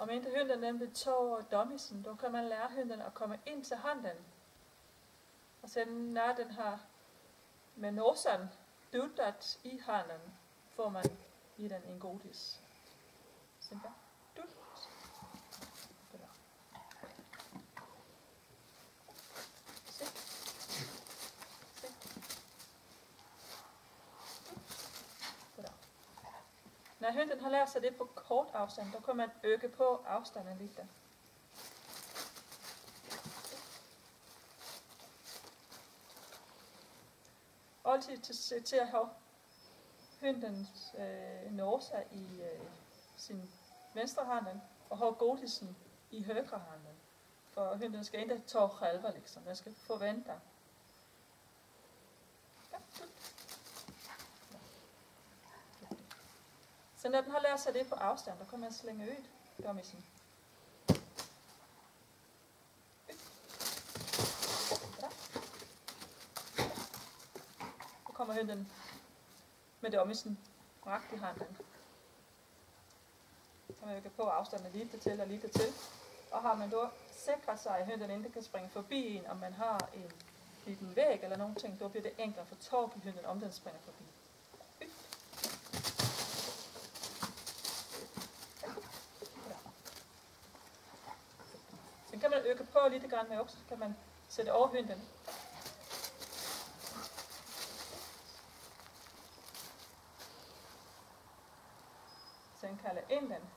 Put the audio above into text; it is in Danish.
Om inte hunden nämligen tar domisen, då kan man lära hunden att komma in till handen. Och sen när den har med nosen duttat i handen får man ge den en godis. Sen bara dutt. Bra. Se. Se. Bra. När hunden har lärt sig det på kort afstand, då kan man öka på afstanden lite. Altid se til at have hundens noser i sin venstre handen og have godisen i højre handen. For hunden skal ikke tage själva liksom, den skal forvente. Ja. Så når den har lært sig det på afstand, så kan man slænge ud domisen. Så kommer hunden med domisen rakt i handen. Så kan man øge på afstanden lidt til og lidt til. Og har man då sikret sig, at hunden ikke kan springe forbi en, om man har en liten væg eller nogen ting, så bliver det enklere for tog i hunden, om den springer forbi. Så kan man øge på lidt grann med også, så kan man sætte over hunden. Sen kalder ind den.